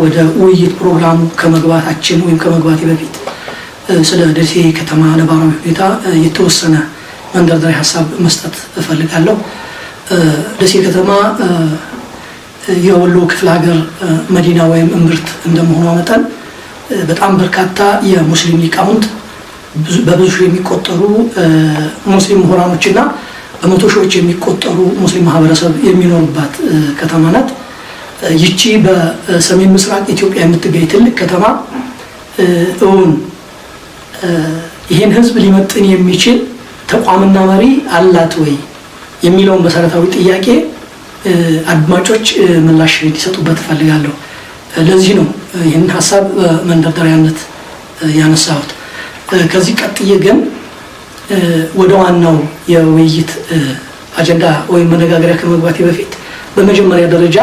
ወደ ውይይት ፕሮግራሙ ከመግባታችን ወይም ከመግባቴ በፊት ስለ ደሴ ከተማ ነባራዊ ሁኔታ የተወሰነ መንደርደሪያ ሐሳብ መስጠት እፈልጋለሁ። ደሴ ከተማ የወሎ ክፍለ ሀገር መዲና ወይም እምብርት እንደመሆኗ መጠን በጣም በርካታ የሙስሊም ሊቃውንት በብዙ የሚቆጠሩ ሙስሊም ምሁራኖችና በመቶ ሺዎች የሚቆጠሩ ሙስሊም ማህበረሰብ የሚኖርባት ከተማ ናት። ይቺ በሰሜን ምስራቅ ኢትዮጵያ የምትገኝ ትልቅ ከተማ እውን ይህን ህዝብ ሊመጥን የሚችል ተቋምና መሪ አላት ወይ የሚለውን መሰረታዊ ጥያቄ አድማጮች ምላሽ እንዲሰጡበት እፈልጋለሁ። ለዚህ ነው ይህን ሐሳብ መንደርደሪያነት ያነሳሁት። ከዚህ ቀጥዬ ግን ወደ ዋናው የውይይት አጀንዳ ወይም መነጋገሪያ ከመግባቴ በፊት በመጀመሪያ ደረጃ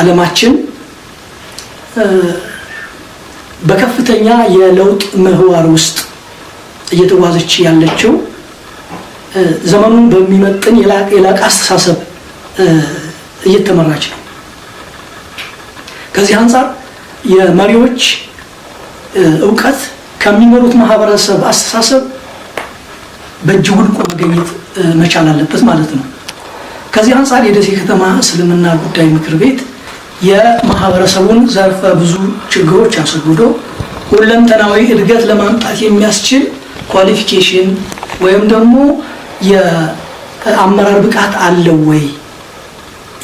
ዓለማችን በከፍተኛ የለውጥ ምህዋር ውስጥ እየተጓዘች ያለችው ዘመኑን በሚመጥን የላቀ አስተሳሰብ እየተመራች ነው። ከዚህ አንፃር የመሪዎች ዕውቀት ከሚመሩት ማህበረሰብ አስተሳሰብ በእጅጉ ልቆ መገኘት መቻል አለበት ማለት ነው። ከዚህ አንፃር የደሴ ከተማ እስልምና ጉዳይ ምክር ቤት የማህበረሰቡን ዘርፈ ብዙ ችግሮች አስወግዶ ሁለንተናዊ እድገት ለማምጣት የሚያስችል ኳሊፊኬሽን ወይም ደግሞ የአመራር ብቃት አለው ወይ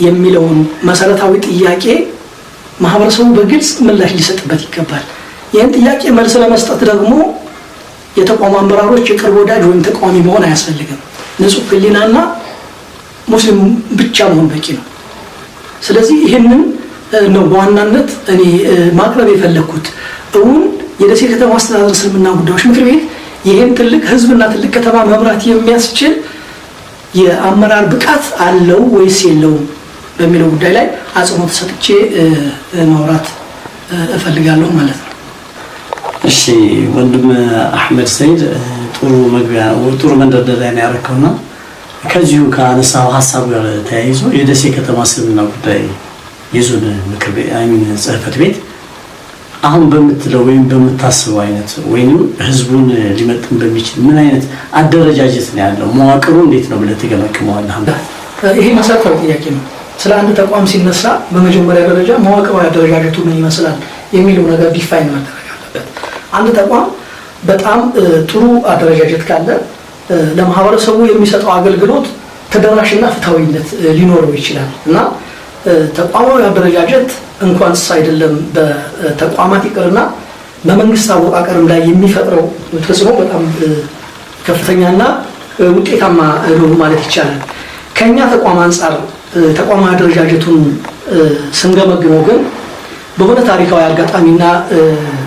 የሚለውን መሰረታዊ ጥያቄ ማህበረሰቡ በግልጽ ምላሽ ሊሰጥበት ይገባል። ይህን ጥያቄ መልስ ለመስጠት ደግሞ የተቋሙ አመራሮች የቅርብ ወዳጅ ወይም ተቃዋሚ መሆን አያስፈልግም። ንጹህ ህሊናና ሙስሊም ብቻ መሆን በቂ ነው። ስለዚህ ይህንን ነው በዋናነት እኔ ማቅረብ የፈለኩት። እውን የደሴ ከተማ አስተዳደር እስልምና ጉዳዮች ምክር ቤት ይህን ትልቅ ህዝብና ትልቅ ከተማ መምራት የሚያስችል የአመራር ብቃት አለው ወይስ የለውም በሚለው ጉዳይ ላይ አጽንኦት ሰጥቼ ማውራት እፈልጋለሁ ማለት ነው። እሺ ወንድም አህመድ ሰይድ ጥሩ መግቢያ ጥሩ መንደርደሪያ ነው ያደረከውና ከዚሁ ከአነሳው ሐሳብ ጋር ተያይዞ የደሴ ከተማ እስልምና ጉዳይ የዞን ምክር ቤት ጽሕፈት ቤት አሁን በምትለው ወይም በምታስበው አይነት ወይም ህዝቡን ሊመጥን በሚችል ምን አይነት አደረጃጀት ነው ያለው? መዋቅሩ እንዴት ነው ብለህ ትገመግመዋለህ? ይሄ መሰረታዊ ጥያቄ ነው። ስለ አንድ ተቋም ሲነሳ በመጀመሪያ ደረጃ መዋቅራዊ አደረጃጀቱ ምን ይመስላል የሚለው ነገር ዲፋይን መደረግ አለበት። አንድ ተቋም በጣም ጥሩ አደረጃጀት ካለ ለማህበረሰቡ የሚሰጠው አገልግሎት ተደራሽና ፍትሃዊነት ሊኖረው ይችላል እና ተቋማዊ አደረጃጀት እንኳንስ አይደለም በተቋማት ይቅርና በመንግስት አወቃቀርም ላይ የሚፈጥረው ተጽዕኖ በጣም ከፍተኛና ውጤታማ ነው ማለት ይቻላል። ከኛ ተቋም አንፃር ተቋማዊ አደረጃጀቱን ስንገመግመው ግን በሆነ ታሪካዊ አጋጣሚና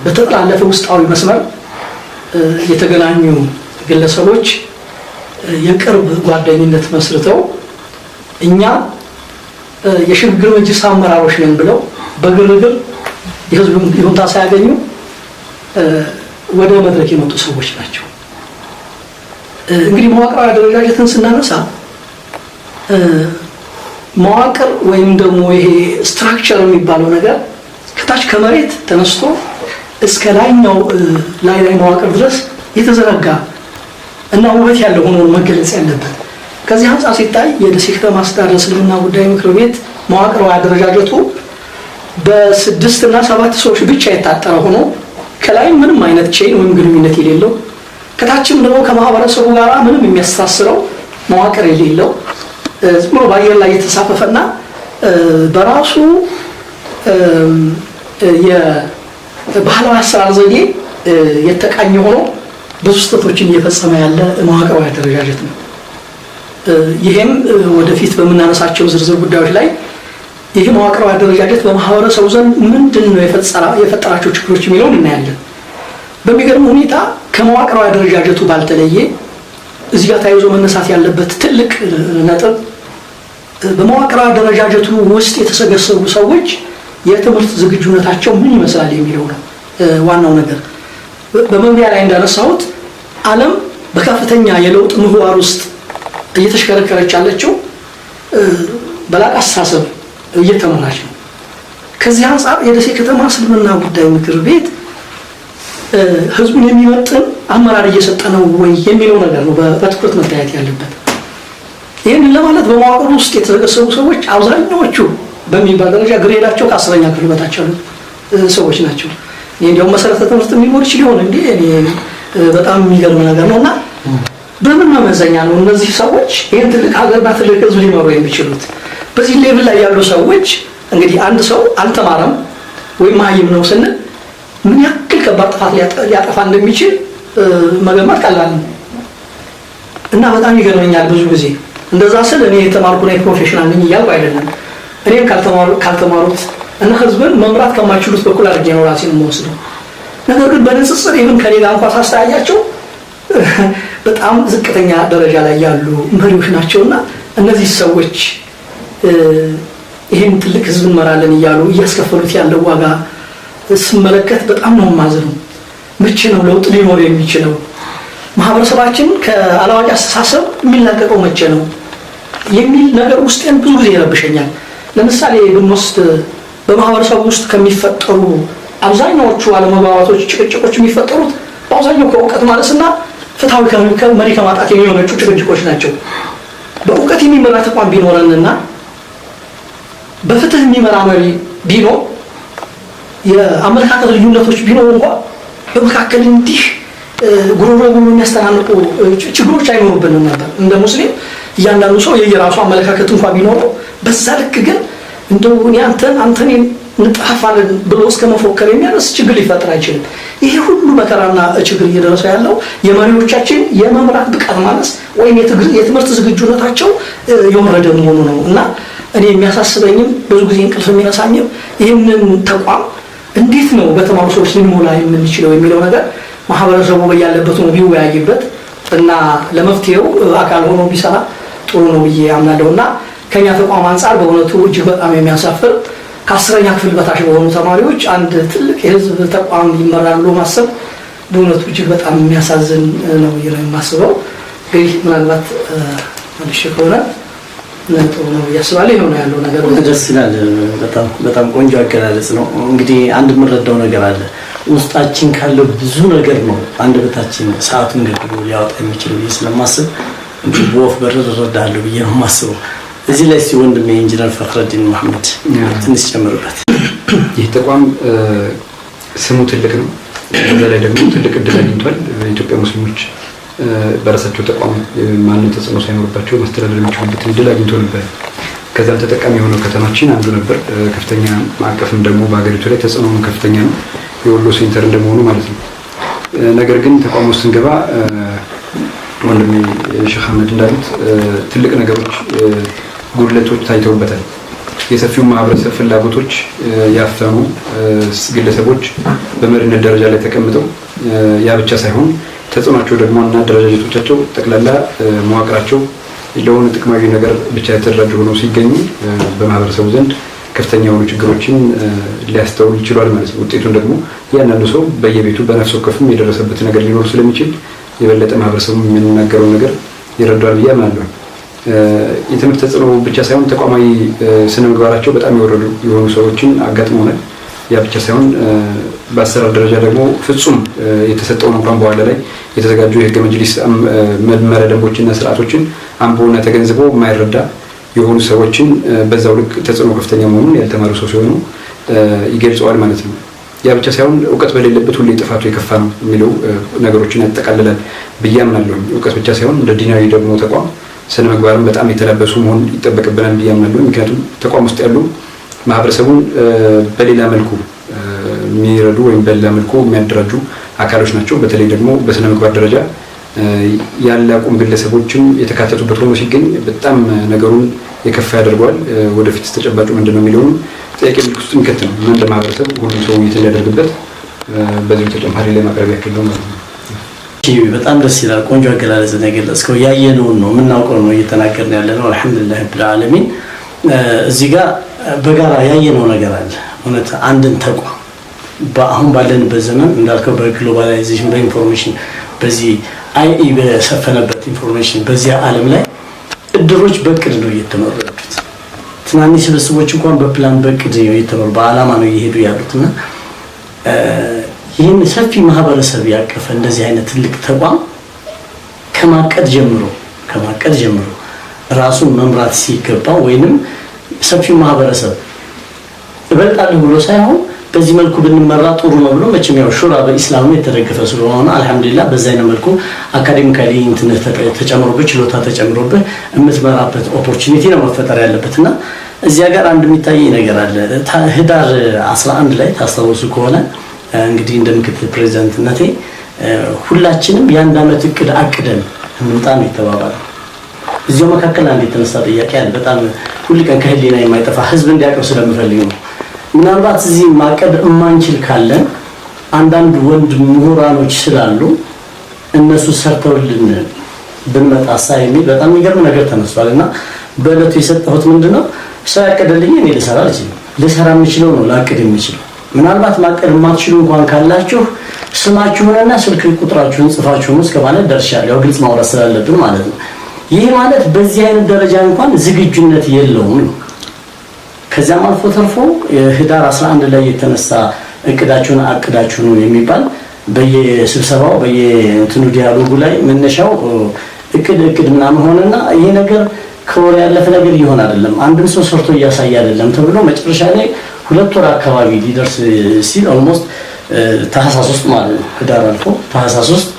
በተጠላለፈ ውስጣዊ መስመር የተገናኙ ግለሰቦች የቅርብ ጓደኝነት መስርተው እኛ የሽግግር መጅልስ አመራሮች ነን ብለው በግርግር የህዝቡን ይሁንታ ሳያገኙ ወደ መድረክ የመጡ ሰዎች ናቸው። እንግዲህ መዋቅራዊ አደረጃጀትን ስናነሳ መዋቅር ወይም ደግሞ ይሄ ስትራክቸር የሚባለው ነገር ከታች ከመሬት ተነስቶ እስከ ላይኛው ላይ መዋቅር ድረስ የተዘረጋ እና ውበት ያለው ሆኖ መገለጽ ያለበት። ከዚህ አንፃር ሲታይ የደሴ ከተማ አስተዳደር እስልምና ጉዳይ ምክር ቤት መዋቅራዊ አደረጃጀቱ በ6 እና 7 ሰዎች ብቻ የታጠረ ሆኖ ከላይ ምንም አይነት ቼን ወይም ግንኙነት የሌለው ከታችም ደግሞ ከማህበረሰቡ ጋር ምንም የሚያስተሳስረው መዋቅር የሌለው ዝም ብሎ በአየር ላይ የተሳፈፈና በራሱ የባህላዊ አሰራር ዘዴ የተቃኘ ሆኖ ብዙ ስህተቶችን እየፈጸመ ያለ መዋቅራዊ አደረጃጀት ነው። ይሄም ወደፊት በምናነሳቸው ዝርዝር ጉዳዮች ላይ ይሄ መዋቅራዊ አደረጃጀት በማህበረሰቡ ዘንድ ምንድነው የፈጠራቸው ችግሮች የሚለውን እናያለን። በሚገርም ሁኔታ ከመዋቅራዊ አደረጃጀቱ ባልተለየ እዚህ ጋር ታይዞ መነሳት ያለበት ትልቅ ነጥብ በመዋቅራዊ አደረጃጀቱ ውስጥ የተሰገሰቡ ሰዎች የትምህርት ዝግጁነታቸው ምን ይመስላል የሚለው ነው ዋናው ነገር። በመግቢያ ላይ እንዳነሳሁት ዓለም በከፍተኛ የለውጥ ምህዋር ውስጥ እየተሽከረከረች ያለችው በላቅ አስተሳሰብ እየተመራች ነው። ከዚህ አንጻር የደሴ ከተማ እስልምና ጉዳይ ምክር ቤት ህዝቡን የሚመጥን አመራር እየሰጠ ነው ወይ የሚለው ነገር ነው በትኩረት መታየት ያለበት። ይህን ለማለት በመዋቅሩ ውስጥ የተሰበሰቡ ሰዎች አብዛኛዎቹ በሚባል ደረጃ ግሬዳቸው ከ10ኛ ክፍል በታች ያሉ ሰዎች ናቸው። እንዲያውም መሰረተ ትምህርት የሚኖር ይችላል እንዴ እኔ በጣም የሚገርም ነገር ነውና በምን መመዘኛ ነው እነዚህ ሰዎች ይህን ትልቅ ሀገርና ትልቅ ህዝብ ሊመሩ የሚችሉት? በዚህ ሌቭል ላይ ያሉ ሰዎች እንግዲህ አንድ ሰው አልተማረም ወይም መሀይም ነው ስንል ምን ያክል ከባድ ጥፋት ሊያጠፋ እንደሚችል መገመት ቀላል ነው እና በጣም ይገርመኛል ብዙ ጊዜ እንደዛ ስል እኔ የተማርኩ ነኝ ፕሮፌሽናል ነኝ እያልኩ አይደለም። እኔም ካልተማሩት እና ህዝብን መምራት ከማይችሉት በኩል አድርጌ ነው ራሴን የምወስደው። ነገር ግን በንጽጽር ይህን ከኔ ጋር እንኳን ሳስተያያቸው በጣም ዝቅተኛ ደረጃ ላይ ያሉ መሪዎች ናቸውና እነዚህ ሰዎች ይህን ትልቅ ህዝብ እንመራለን እያሉ እያስከፈሉት ያለው ዋጋ ስመለከት በጣም ነው የማዝነው። መቼ ነው ለውጥ ሊኖር የሚችለው? ማህበረሰባችን ከአላዋቂ አስተሳሰብ የሚላቀቀው መቼ ነው የሚል ነገር ውስጤን ብዙ ጊዜ ይረብሸኛል። ለምሳሌ ብንወስድ በማህበረሰቡ ውስጥ ከሚፈጠሩ አብዛኛዎቹ አለመግባባቶች፣ ጭቅጭቆች የሚፈጠሩት በአብዛኛው ከእውቀት ማነስና ፍትሃዊ መሪ ከማጣት የሚመነጩ ጭቅጭቆች ናቸው። በእውቀት የሚመራ ተቋም ቢኖረንና በፍትህ የሚመራ መሪ ቢኖር የአመለካከት ልዩነቶች ቢኖር እንኳን በመካከል እንዲህ ጉሮሮ የሚያስተናንቁ ችግሮች አይኖሩብንም ነበር። እንደ ሙስሊም እያንዳንዱ ሰው የየራሱ አመለካከት እንኳን ቢኖረው በዛ ልክ ግን እንደው አንተን እንጣፋለን ብሎ እስከ መፎከር የሚያነስ ችግር ሊፈጠር አይችልም። ይሄ ሁሉ መከራና ችግር እየደረሰ ያለው የመሪዎቻችን የመምራት ብቃት ማነስ ወይም የትምህርት ዝግጁነታቸው የወረደ መሆኑ ነው እና እኔ የሚያሳስበኝም ብዙ ጊዜ እንቅልፍ የሚነሳኝም ይህንን ተቋም እንዴት ነው በተማሩ ሰዎች ልንሞላ የምንችለው የሚለው ነገር ማህበረሰቡ ያለበት ነው ቢወያይበት እና ለመፍትሄው አካል ሆኖ ቢሰራ ጥሩ ነው ብዬ አምናለሁና ከኛ ተቋም አንፃር በእውነቱ እጅግ በጣም የሚያሳፍር ከ10ኛ ክፍል በታች በሆኑ ተማሪዎች አንድ ትልቅ የህዝብ ተቋም ይመራሉ ማሰብ በእውነቱ እጅግ በጣም የሚያሳዝን ነው የማስበው። እንግዲህ ምናልባት መልሼ ከሆነ ጥሩ ነው ያስባል ይሆነ ያለው ነገር ደስ ይላል። በጣም ቆንጆ አገላለጽ ነው። እንግዲህ አንድ የምንረዳው ነገር አለ ውስጣችን ካለው ብዙ ነገር ነው አንደበታችን ሰዓቱን ገድቦ ሊያወጣ የሚችለው ስለማስብ በወፍ በረር እረዳለሁ ብዬ ነው የማስበው። እዚህ ላይ ወንድሜ ኢንጂነር ፈክረዲን መሐመድ ትንሽ ጨምርበት። ይህ ተቋም ስሙ ትልቅ ነው። በዛ ላይ ደግሞ ትልቅ እድል አግኝቷል። የኢትዮጵያ ሙስሊሞች በራሳቸው ተቋም ማንም ተጽዕኖ ሳይኖርባቸው ማስተዳደር የሚችሉበት እድል አግኝቶ ነበር። ከዛም ተጠቃሚ የሆነው ከተማችን አንዱ ነበር። ከፍተኛ ማዕቀፍም ደግሞ በሀገሪቱ ላይ ተጽዕኖ ከፍተኛ ነው፣ የወሎ ሴንተር እንደመሆኑ ማለት ነው። ነገር ግን ተቋም ውስጥ ስንገባ ወንድሜ ሼህ አህመድ እንዳሉት ትልቅ ነገሮች ጉድለቶች ታይተውበታል። የሰፊው ማህበረሰብ ፍላጎቶች ያፈኑ ግለሰቦች በመሪነት ደረጃ ላይ ተቀምጠው ያ ብቻ ሳይሆን ተጽዕኖቸው ደግሞ እና አደረጃጀቶቻቸው ጠቅላላ መዋቅራቸው ለሆነ ጥቅማዊ ነገር ብቻ የተደራጁ ሆነው ሲገኙ በማህበረሰቡ ዘንድ ከፍተኛ የሆኑ ችግሮችን ሊያስተውል ይችላል ማለት ነው። ውጤቱን ደግሞ ያንኑ ሰው በየቤቱ በነፍስ ወከፍም የደረሰበት ነገር ሊኖር ስለሚችል የበለጠ ማህበረሰቡ የሚናገረው ነገር ይረዳል ብዬ አምናለሁ። የትምህርት ተጽዕኖ ብቻ ሳይሆን ተቋማዊ ስነ ምግባራቸው በጣም የወረዱ የሆኑ ሰዎችን አጋጥመውናል። ያ ብቻ ሳይሆን በአሰራር ደረጃ ደግሞ ፍጹም የተሰጠውን እንኳን በኋላ ላይ የተዘጋጁ የህገ መጅሊስ መመሪያ ደንቦችና ስርዓቶችን አንብቦና ተገንዝቦ የማይረዳ የሆኑ ሰዎችን በዛው ልክ ተጽዕኖ ከፍተኛ መሆኑን ያልተማሩ ሰው ሲሆኑ ይገልጸዋል ማለት ነው። ያ ብቻ ሳይሆን እውቀት በሌለበት ሁሌ ጥፋቱ የከፋ ነው የሚለው ነገሮችን ያጠቃልላል ብዬ አምናለሁ። እውቀት ብቻ ሳይሆን እንደ ዲናዊ ደግሞ ተቋም ስነ ምግባርን በጣም የተላበሱ መሆን ይጠበቅብናል ብዬ አምናለሁ። ምክንያቱም ተቋም ውስጥ ያሉ ማህበረሰቡን በሌላ መልኩ የሚረዱ ወይም በሌላ መልኩ የሚያደራጁ አካሎች ናቸው። በተለይ ደግሞ በስነ ምግባር ደረጃ ያላቁም ግለሰቦችም የተካተቱበት ሆኖ ሲገኝ በጣም ነገሩን የከፋ ያደርገዋል። ወደፊት ተጨባጩ ምንድነው የሚለውን ጥያቄ ምልክት ውስጥ የሚከት ነው እና እንደ ማህበረሰብ ሁሉም ሰው ውይይት እንዲያደርግበት በዚህ ተጨማሪ ላይ ማቅረብ ያክል ነው ማለት ነው። በጣም ደስ ይላል። ቆንጆ አገላለጽ ነው የገለጽከው። ያየነውን ነው የምናውቀው ነው እየተናገርን ያለ ነው። አልሐምዱሊላህ ረብል ዓለሚን። እዚህ ጋር በጋራ ያየነው ነገር አለ። እውነት አንድን ተቋም በአሁን ባለንበት ዘመን እንዳልከው በግሎባላይዜሽን በኢንፎርሜሽን በዚህ አይኢ በሰፈነበት ኢንፎርሜሽን በዚያ ዓለም ላይ እድሮች በእቅድ ነው እየተመሩ ያሉት። ትናንሽ ስብስቦች እንኳን በፕላን በቅድ የተመሩ በዓላማ ነው እየሄዱ ያሉትና ይህን ሰፊ ማህበረሰብ ያቀፈ እንደዚህ አይነት ትልቅ ተቋም ከማቀድ ጀምሮ ራሱን መምራት ሲገባው ወይንም ሰፊው ማህበረሰብ ይበልጣል ብሎ ሳይሆን በዚህ መልኩ ብንመራ ጥሩ ነው ብሎ መቼም ያው ሹራ በእስላም የተደገፈ ስለሆነ አልহামዱሊላህ በዛ አይነት መልኩ አካዴሚካሊ ኢንተርኔት ተጨምሮበት ችሎታ ተጨምሮበት የምትመራበት ኦፖርቹኒቲ ነው መፈጠር ያለበትና እዚያ ጋር አንድ የሚታይ ነገር አለ። ህዳር 11 ላይ ታስተውሱ ከሆነ እንግዲህ እንደምክትል ፕሬዝዳንትነቴ ሁላችንም የአንድ አመት እቅድ አቅደን እንምጣ ነው የተባባለው። እዚሁ መካከል አንድ የተነሳ ጥያቄ አለ። በጣም ሁሉ ቀን ከህሊና የማይጠፋ ህዝብ እንዲያውቀው ስለምፈልግ ነው። ምናልባት እዚህ ማቀድ የማንችል ካለን አንዳንድ ወንድ ምሁራኖች ስላሉ እነሱ ሰርተውልን ብንመጣ የሚል በጣም የሚገርም ነገር ተነስቷልና በእለቱ የሰጠሁት ምንድነው ሰው ያቀደልኝ እኔ ልሰራ የምችለው ነው ላቅድ የምችለው። ምናልባት ማቀድ የማትችሉ እንኳን ካላችሁ ስማችሁንና ስልክ ቁጥራችሁን ጽፋችሁ እስከ ማለት ደርሻለሁ። ግልጽ ማውራት ስላለብን ማለት ነው። ይህ ማለት በዚህ አይነት ደረጃ እንኳን ዝግጁነት የለውም ነው። ከዛም አልፎ ተርፎ ህዳር 11 ላይ የተነሳ እቅዳችሁን አቅዳችሁ ነው የሚባል በየስብሰባው በየእንትኑ ዲያሎጉ ላይ መነሻው እቅድ ምናምን ሆነና ይሄ ነገር ከወር ያለፈ ነገር ይሆን አይደለም አንድም ሰው ሰርቶ እያሳየ አይደለም ተብሎ መጨረሻ ላይ 2 ወር አካባቢ ሊደርስ ሲል ኦልሞስት ታህሳስ 3 ማለት ነው ህዳር አልፎ ታህሳስ 3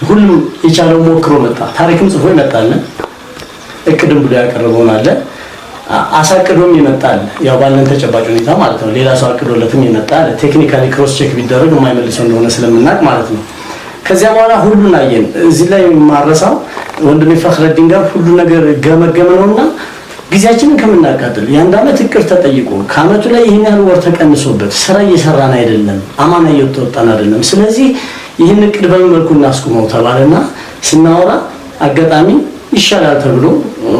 ሁሉም የቻለው ሞክሮ መጣ። ታሪክም ጽፎ ይመጣል። እቅድም ብሎ ያቀርበውን አለ አሳቅዶም ይመጣል። ያው ባለን ተጨባጭ ሁኔታ ማለት ነው። ሌላ ሰው አቅዶለትም ይመጣል። ቴክኒካሊ ክሮስ ቼክ ቢደረግ የማይመልሰው እንደሆነ ስለምናቅ ማለት ነው። ከዚያ በኋላ ሁሉን አየን። እዚህ ላይ ማረሳው ወንድሜ ፈኽረዲን ጋር ሁሉ ነገር ገመገመነውና ጊዜያችንን ከምናቃጥል የአንድ አመት እቅድ ተጠይቆ ከአመቱ ላይ ይሄን ያህል ወር ተቀንሶበት ስራ እየሰራን አይደለም፣ አማና እየተወጣን አይደለም። ስለዚህ ይሄን እቅድ በምን መልኩ እናስቆመው ተባለና ስናወራ አጋጣሚ ይሻላል ተብሎ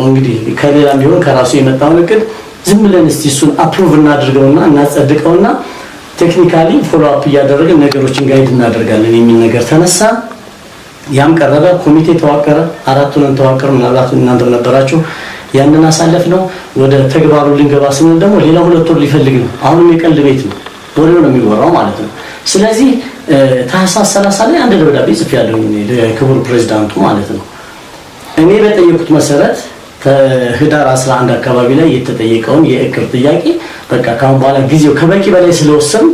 እንግዲህ ከሌላም ቢሆን ከራሱ የመጣውን እቅድ ዝም ብለን እስቲ እሱን አፕሩቭ እናድርገውና እናጸድቀውና ቴክኒካሊ ፎሎ አፕ እያደረግን ነገሮችን ጋይድ እናደርጋለን የሚል ነገር ተነሳ። ያም ቀረበ። ኮሚቴ ተዋቀረ። 4ቱን ተዋቀረ። ምናልባት እናንተ ነበራችሁ። ያንን አሳለፍ ነው። ወደ ተግባሩ ልንገባ ስንል ደግሞ ሌላ 2 ወር ሊፈልግ ነው። አሁንም የቀልድ ቤት ነው፣ ወሬው ነው የሚወራው ማለት ነው። ስለዚህ ታህሳስ 30 ላይ አንድ ደብዳቤ ጽፌያለሁ ለክቡር ፕሬዝዳንቱ ማለት ነው። እኔ በጠየቁት መሰረት ህዳር 11 አካባቢ ላይ የተጠየቀውን የእቅድ ጥያቄ በቃ ካሁን በኋላ ጊዜው ከበቂ በላይ ስለወሰን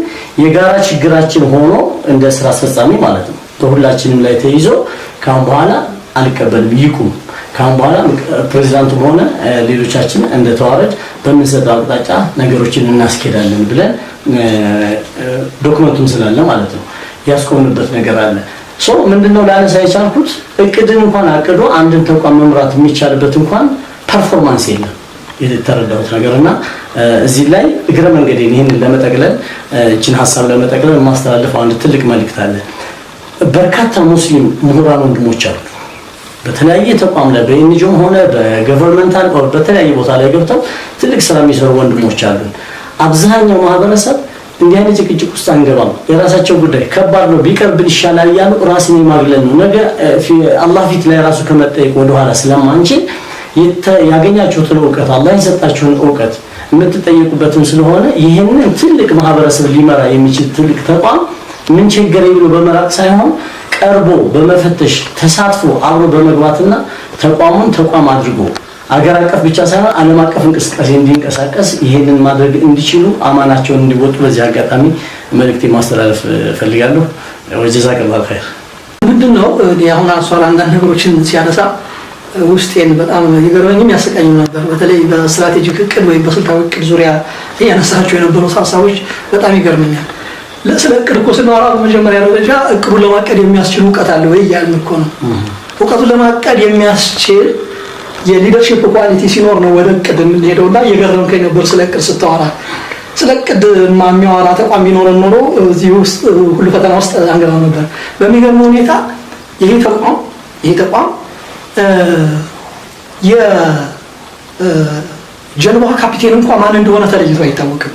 የጋራ ችግራችን ሆኖ እንደ ስራ አስፈጻሚ ማለት ነው በሁላችንም ላይ ተይዞ ካሁን በኋላ አልቀበልም ይቁም፣ ካሁን በኋላ ፕሬዝዳንቱም ሆነ ሌሎቻችን እንደ ተዋረድ በምንሰጠው አቅጣጫ ነገሮችን እናስኬዳለን ብለን ዶክመንቱም ስላለ ማለት ነው ያስቆምንበት ነገር አለ። ምንድነው ላነሳ የቻልኩት እቅድን እንኳን አቅዶ አንድን ተቋም መምራት የሚቻልበት እንኳን ፐርፎርማንስ የለም የተረዳሁት ነገርና እዚህ ላይ እግረ መንገዴን ይሄንን ለመጠቅለል እቺን ሐሳብ ለመጠቅለል ማስተላለፈው አንድ ትልቅ መልእክት አለ። በርካታ ሙስሊም ምሁራን ወንድሞች አሉ በተለያየ ተቋም ላይ በኤንጂኦም ሆነ በገቨርንመንታል ኦር በተለያየ ቦታ ላይ ገብተው ትልቅ ስራ የሚሰሩ ወንድሞች አሉ። አብዛኛው ማህበረሰብ እንዲህ አይነት ጭቅጭቅ ውስጥ አንገባም፣ የራሳቸው ጉዳይ ከባድ ነው ቢቀርብን ይሻላል ያሉ ራስን ማግለል ነው። ነገ አላህ ፊት ላይ ራሱ ከመጠየቅ ወደ ኋላ ስለማንችል ያገኛችሁትን ዕውቀት አላህ የሰጣችሁን ዕውቀት የምትጠየቁበትም ስለሆነ ይሄንን ትልቅ ማህበረሰብ ሊመራ የሚችል ትልቅ ተቋም ምን ቸገረኝ ብሎ በመራቅ ሳይሆን ቀርቦ በመፈተሽ ተሳትፎ አብሮ በመግባትና ተቋሙን ተቋም አድርጎ አገር አቀፍ ብቻ ሳይሆን ዓለም አቀፍ እንቅስቃሴ እንዲንቀሳቀስ ይሄንን ማድረግ እንዲችሉ አማናቸውን እንዲወጡ በዚህ አጋጣሚ መልእክት ማስተላለፍ ፈልጋለሁ። ወጀዛከላሁ ኸይር። ምንድነው አሁን አሷራ አንዳንድ ነገሮችን ሲያነሳ ውስጤን በጣም ይገርመኝም ያሰቃኝም ነበር። በተለይ በስትራቴጂክ እቅድ ወይ በስልታዊ እቅድ ዙሪያ ያነሳቸው የነበሩ ሀሳቦች በጣም ይገርመኛል። ለስለ እቅድ እኮ ስናወራ በመጀመሪያ ደረጃ እቅዱን ለማቀድ የሚያስችል ዕውቀት አለ ወይ እያልን እኮ ነው። ዕውቀቱን ለማቀድ የሚያስችል የሊደርሺፕ ኳሊቲ ሲኖር ነው ወደ እቅድ የምንሄደውና የገረመኝ ነበር ስለ እቅድ ስታወራ። ስለ እቅድ የሚያወራ ተቋም ቢኖረን ኖሮ እዚህ ውስጥ ሁሉ ፈተና ውስጥ አንገባም ነበር። በሚገርም ሁኔታ ይሄ ተቋም የጀልባዋ ካፒቴን እንኳን ማን እንደሆነ ተለይቶ አይታወቅም።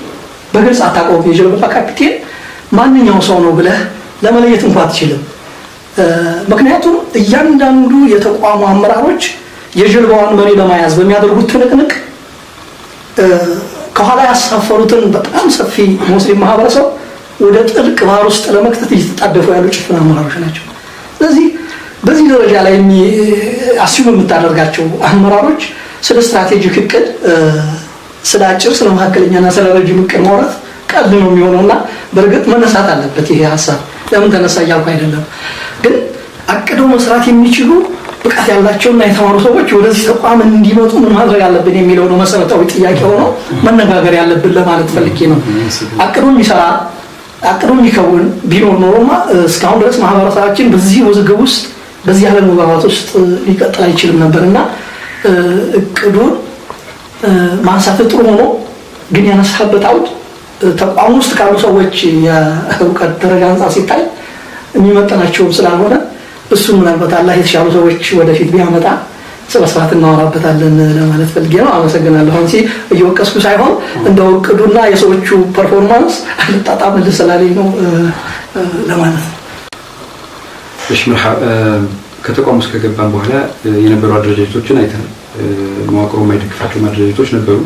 በግልጽ አታውቀውም። የጀልባዋ ካፒቴን ማንኛው ሰው ነው ብለህ ለመለየት እንኳን አትችልም። ምክንያቱም እያንዳንዱ የተቋሙ አመራሮች የጀልባዋን መሪ ለመያዝ በሚያደርጉት ትንቅንቅ ከኋላ ያሳፈሩትን በጣም ሰፊ ሙስሊም ማህበረሰብ ወደ ጥልቅ ባህር ውስጥ ለመክተት እየተጣደፉ ያሉ ጭፍን አመራሮች ናቸው። ስለዚህ በዚህ ደረጃ ላይ አስቡ የምታደርጋቸው አመራሮች ስለ ስትራቴጂክ እቅድ፣ ስለ አጭር፣ ስለ መካከለኛና ስለ ረጅም እቅድ ማውራት ቀልድ ነው የሚሆነውና በእርግጥ መነሳት አለበት ይሄ ሀሳብ። ለምን ተነሳ እያልኩ አይደለም፣ ግን አቅደው መስራት የሚችሉ ብቃት ያላቸውና የተማሩ ሰዎች ወደዚህ ተቋም እንዲመጡ ምን ማድረግ አለብን የሚለው ነው መሰረታዊ ጥያቄ ሆኖ መነጋገር ያለብን ለማለት ፈልጌ ነው። አቅዶ የሚሰራ አቅዶ የሚከውን ቢኖር ኖሮማ እስካሁን ድረስ ማህበረሰባችን በዚህ ውዝግብ ውስጥ በዚህ ያለ መግባባት ውስጥ ሊቀጥል አይችልም ነበርና እቅዱን ማንሳት ጥሩ ሆኖ ግን ያነሳበት አውድ ተቋም ውስጥ ካሉ ሰዎች የእውቀት ደረጃ አንጻር ሲታይ የሚመጥናቸውም ስላልሆነ እሱን ምናልባት አላህ የተሻሉ ሰዎች ወደፊት ቢያመጣ በስፋት እናወራበታለን ለማለት ፈልጌ ነው። አመሰግናለሁ። አንቺ እየወቀስኩ ሳይሆን እንደው እቅዱና የሰዎቹ ፐርፎርማንስ አልጣጣም ልስላለኝ ነው ለማለት ነው። እሺ ከተቋም ውስጥ ከገባን በኋላ የነበሩ አደረጃጀቶችን አይተናል። መዋቅሩ የማይደግፋቸው አደረጃጀቶች ነበሩ።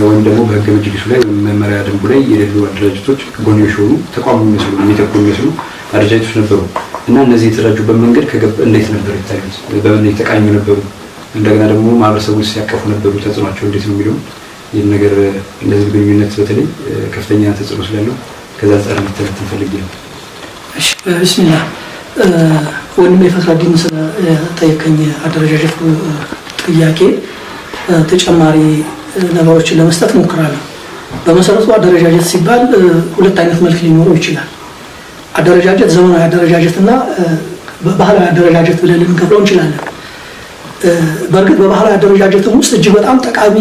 ወይም ደግሞ በህገ መጅሊሱ ላይ መመሪያ ደንቡ ላይ የሌሉ አደረጃጀቶች ጎንዮሽ ሆኑ ተቋሙ የሚመስሉ የሚተኩ የሚመስሉ አደረጃጀቶች ነበሩ እና እነዚህ የተደራጁበት መንገድ እንዴት ነበር የታዩት? በምን የተቃኙ ነበሩ? እንደገና ደግሞ ማህበረሰቡ ሲያቀፉ ነበሩ? ተጽዕኖአቸው እንዴት ነው የሚለው ይህን ነገር እንደዚህ ግንኙነት በተለይ ከፍተኛ ተጽዕኖ ስላለው ከዛ አንጻር እንድትተነትን ፈልጌ ነው። እሺ ቢስሚላህ ወንድሜ ፈክረዲን ስለጠየቀኝ አደረጃጀት ጥያቄ ተጨማሪ ነገሮችን ለመስጠት ሞክራለሁ። በመሰረቱ አደረጃጀት ሲባል ሁለት አይነት መልክ ሊኖረው ይችላል። አደረጃጀት ዘመናዊ አደረጃጀትና ባህላዊ አደረጃጀት ብለን ልንከፍለው እንችላለን። በእርግጥ በባህላዊ አደረጃጀትም ውስጥ እጅግ በጣም ጠቃሚ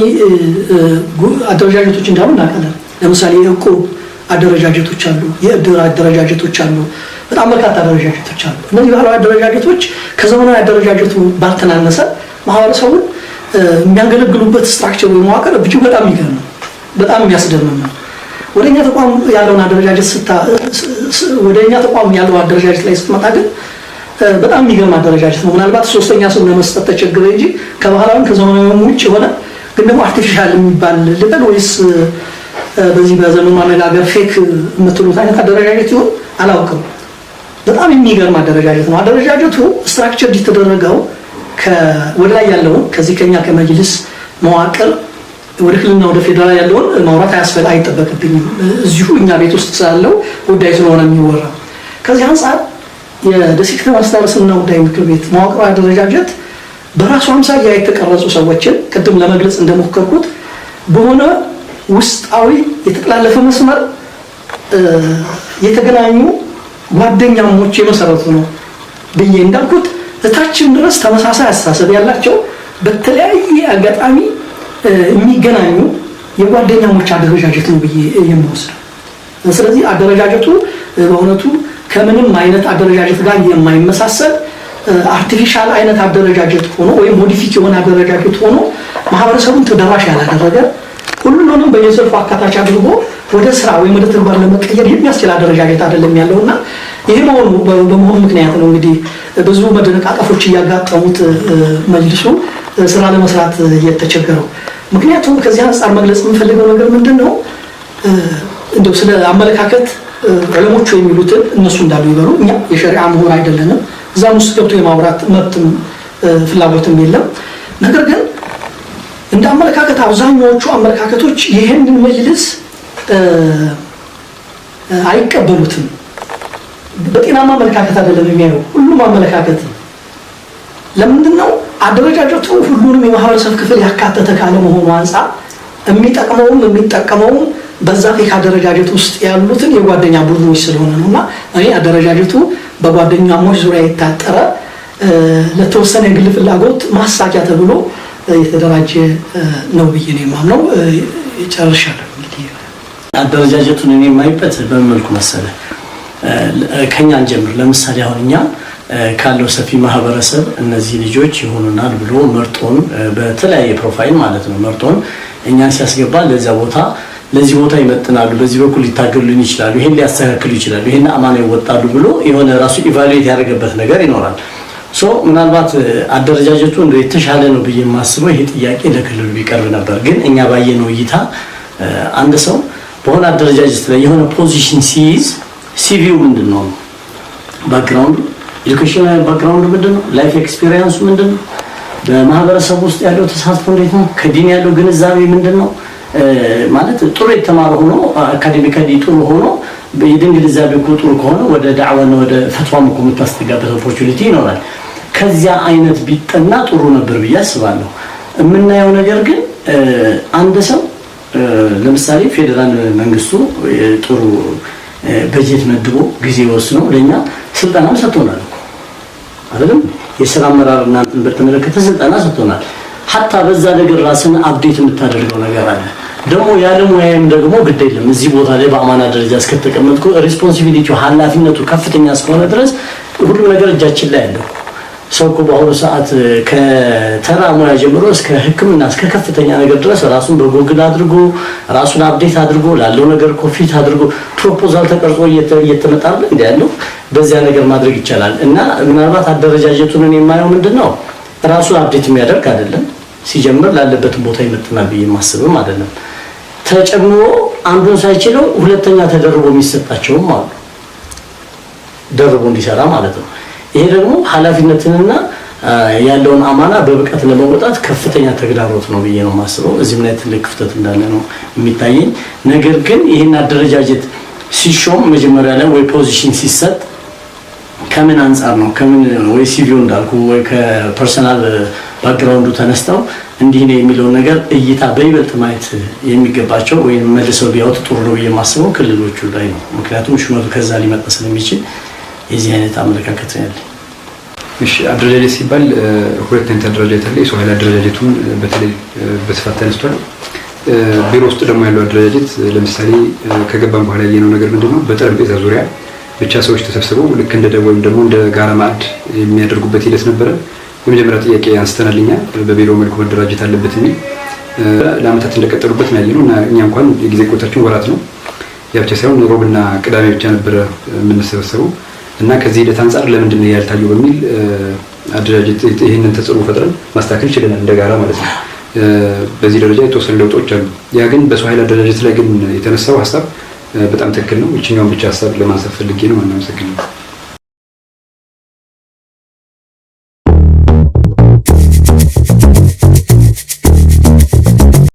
አደረጃጀቶች እንዳሉ እናውቃለን። ለምሳሌ የእቁብ አደረጃጀቶች አሉ፣ የእድር አደረጃጀቶች አሉ፣ በጣም በርካታ አደረጃጀቶች አሉ። እነዚህ ባህላዊ አደረጃጀቶች ከዘመናዊ አደረጃጀቱ ባልተናነሰ ማህበረሰቡን የሚያገለግሉበት ስትራክቸር ወይ መዋቅር እጅግ በጣም የሚገርም ነው፣ በጣም የሚያስደምም ነው። ወደኛ ተቋም ያለውን አደረጃጀት ወደኛ ተቋም ያለው አደረጃጀት ላይ ስትመጣ ግን በጣም የሚገርም አደረጃጀት ነው። ምናልባት ሶስተኛ ሰው ለመስጠት ተቸግረ እንጂ ከባህላዊም ከዘመናዊም ውጭ የሆነ ግን ደግሞ አርቲፊሻል የሚባል ልበል ወይስ በዚህ በዘመኑ አነጋገር ፌክ የምትሉት አይነት አደረጃጀት ይሁን አላውቅም። በጣም የሚገርም አደረጃጀት ነው። አደረጃጀቱ ስትራክቸር የተደረገው ወደ ላይ ያለውን ከዚህ ከኛ ከመጅልስ መዋቅር ወደ ክልልና ወደ ፌደራል ያለውን ማውራት አይጠበቅብኝም። እዚሁ እኛ ቤት ውስጥ ስላለው ጉዳይ ስለሆነ የሚወራው ከዚህ አንጻር የደሴ ከተማ አስተዳደርና ጉዳይ ምክር ቤት መዋቅራዊ አደረጃጀት በራሱ አምሳያ የተቀረጹ ሰዎችን ቅድም ለመግለጽ እንደሞከርኩት በሆነ ውስጣዊ የተጠላለፈ መስመር የተገናኙ ጓደኛሞች የመሰረቱ ነው ብዬ እንዳልኩት እታችን ድረስ ተመሳሳይ አስተሳሰብ ያላቸው በተለያየ አጋጣሚ የሚገናኙ የጓደኛሞች አደረጃጀት ነው ብዬ የምወስደው። ስለዚህ አደረጃጀቱ በእውነቱ ከምንም አይነት አደረጃጀት ጋር የማይመሳሰል አርቲፊሻል አይነት አደረጃጀት ሆኖ ወይም ሞዲፊክ የሆነ አደረጃጀት ሆኖ ማህበረሰቡን ተደራሽ ያላደረገ ሁሉንም በየዘርፉ አካታች አድርጎ ወደ ስራ ወይም ወደ ተግባር ለመቀየር የሚያስችል አደረጃጀት አይደለም ያለውና ይሄ በመሆኑ ምክንያት ነው እንግዲህ ብዙ መደነቃቀፎች እያጋጠሙት መጅልሱ ስራ ለመስራት እየተቸገረው። ምክንያቱም ከዚህ አንጻር መግለጽ የምፈልገው ነገር ምንድነው እንደው ስለ አመለካከት ዑለሞቹ የሚሉትን እነሱ እንዳሉ ይበሉ። እኛ የሸሪዓ ምሁር አይደለንም። እዛም ውስጥ ገብቶ የማውራት መብትም ፍላጎትም የለም። ነገር ግን እንደ አመለካከት አብዛኛዎቹ አመለካከቶች ይሄንን መጅልስ አይቀበሉትም። በጤናማ አመለካከት አይደለም የሚያየው ሁሉም አመለካከት። ለምንድነው አደረጃጀቱ ሁሉንም የማህበረሰብ ክፍል ያካተተ ካለ መሆኑ አንፃር የሚጠቅመውም የሚጠቀመውም በዛ ከአደረጃጀቱ ውስጥ ያሉትን የጓደኛ ቡድኖች ስለሆነ ነውና እኔ አደረጃጀቱ በጓደኛሞች ዙሪያ የታጠረ ለተወሰነ የግል ፍላጎት ማሳቂያ ተብሎ የተደራጀ ነው ብዬ ነው የማምነው። ይጨርሻለሁ። እንግዲህ አደረጃጀቱን እኔ የማይበት በምን መልኩ መሰለህ ከኛን ጀምር። ለምሳሌ አሁን እኛ ካለው ሰፊ ማህበረሰብ እነዚህ ልጆች ይሆኑናል ብሎ መርጦን በተለያየ ፕሮፋይል ማለት ነው መርጦን እኛን ሲያስገባ ለዚህ ቦታ ይመጥናሉ፣ በዚህ በኩል ሊታገሉልን ይችላሉ፣ ይሄን ሊያስተካክሉ ይችላሉ፣ ይሄን አማና ይወጣሉ ብሎ የሆነ ራሱ ኢቫሉዌት ያደረገበት ነገር ይኖራል። ምናልባት አደረጃጀቱ እንደው የተሻለ ነው ብዬ የማስበው ይሄ ጥያቄ ለክልሉ ቢቀርብ ነበር። ግን እኛ ባየነው እይታ አንድ ሰው በሆነ አደረጃጀት ላይ የሆነ ፖዚሽን ሲይዝ ሲቪው ምንድነው ባክግራውንድ ኤዱኬሽናል ባክግራውንድ ምንድነው ላይፍ ኤክስፒሪየንሱ ምንድነው በማህበረሰብ ውስጥ ያለው ተሳትፎ እንዴት ነው ከዲን ያለው ግንዛቤ ምንድነው ማለት ጥሩ የተማረ ሆኖ አካዴሚካሊ ጥሩ ሆኖ በዲን ግንዛቤ ጥሩ ከሆነ ወደ ዳዕዋና ወደ ፈትዋ መኮመት ታስተጋበት ኦፖርቹኒቲ ይኖራል። ከዚያ አይነት ቢጠና ጥሩ ነበር ብዬ አስባለሁ። የምናየው ነገር ግን አንድ ሰው ለምሳሌ ፌደራል መንግስቱ ጥሩ በጀት መድቦ ጊዜ ወስኖ ለኛ ስልጠና ሰጥቶናል አይደለም? የሥራ አመራርና እንትን በተመለከተ ስልጠና ሰጥቶናል። ሐታ በዛ ነገር ራስን አፕዴት የምታደርገው ነገር አለ። ደግሞ ያለሙያም ደግሞ ግድ የለም እዚህ ቦታ ላይ በአማና ደረጃ እስከተቀመጥኩ ሪስፖንሲቢሊቲው ኃላፊነቱ ከፍተኛ እስከሆነ ድረስ ሁሉ ነገር እጃችን ላይ ያለው ሰው እኮ በአሁኑ ሰዓት ከተራ ሙያ ጀምሮ እስከ ሕክምና እስከ ከፍተኛ ነገር ድረስ ራሱን በጎግል አድርጎ ራሱን አፕዴት አድርጎ ላለው ነገር ኮፊት አድርጎ ፕሮፖዛል ተቀርጾ እየተመጣለ እንዲያለው በዚያ ነገር ማድረግ ይቻላል። እና ምናልባት አደረጃጀቱን የማየው ምንድነው ራሱን አፕዴት የሚያደርግ አይደለም። ሲጀምር ላለበት ቦታ ይመጥናል ብዬ ማስብም አይደለም። ተጨምሮ አንዱን ሳይችለው ሁለተኛ ተደርቦ የሚሰጣቸውም አሉ ደርቦ እንዲሰራ ማለት ነው። ይሄ ደግሞ ኃላፊነትንና ያለውን አማና በብቃት ለመወጣት ከፍተኛ ተግዳሮት ነው ብዬ ነው ማስበው። እዚህም ላይ ትልቅ ክፍተት እንዳለ ነው የሚታየኝ። ነገር ግን ይሄን አደረጃጀት ሲሾም መጀመሪያ ላይ ወይ ፖዚሽን ሲሰጥ ከምን አንፃር ነው ከምን ወይ ሲቪው እንዳልኩ ወይ ከፐርሰናል ባክግራውንዱ ተነስተው እንዲህ ነው የሚለው ነገር እይታ በይበልጥ ማየት የሚገባቸው ወይ መልሰው ቢያወጡ ጥሩ ነው ብዬ ማስበው ክልሎቹ ላይ ነው። ምክንያቱም ሹመቱ ከዛ ሊመጣ ስለሚችል የዚህ አይነት አመለካከት ነው ያለኝ። እሺ አደረጃጀት ሲባል ሁለት አይነት አደረጃጀት አለ። የሰው ኃይል አደረጃጀቱን በተለይ በስፋት ተነስቷል። ቢሮ ውስጥ ደግሞ ያለው አደረጃጀት ለምሳሌ ከገባን በኋላ ያየነው ነገር ምንድነው በጠረጴዛ ዙሪያ ብቻ ሰዎች ተሰብስበው ልክ እንደ ደቦ ወይም ደግሞ እንደ ጋራ ማዕድ የሚያደርጉበት ሂደት ነበረ። የመጀመሪያ ጥያቄ አንስተናልኛ በቢሮ መልኩ መደራጀት አለበት የሚል ለአመታት እንደቀጠሉበት ነው ያየነው እና እኛ እንኳን የጊዜ ቆይታችን ወራት ነው። ያ ብቻ ሳይሆን ሮብና ቅዳሜ ብቻ ነበረ የምንሰበሰበው እና ከዚህ ሂደት አንፃር ለምንድን ነው ያልታየው በሚል አደረጃጀት ይሄንን ተጽዕኖ ፈጥረን ማስተካከል ይችላል እንደ ጋራ ማለት ነው። በዚህ ደረጃ የተወሰኑ ለውጦች አሉ። ያ ግን በሰው ኃይል አደረጃጀት ላይ ግን የተነሳው ሀሳብ በጣም ትክክል ነው። እቺኛውን ብቻ ሀሳብ ለማንሳት ፈልጌ ነው። እናመሰግናለን።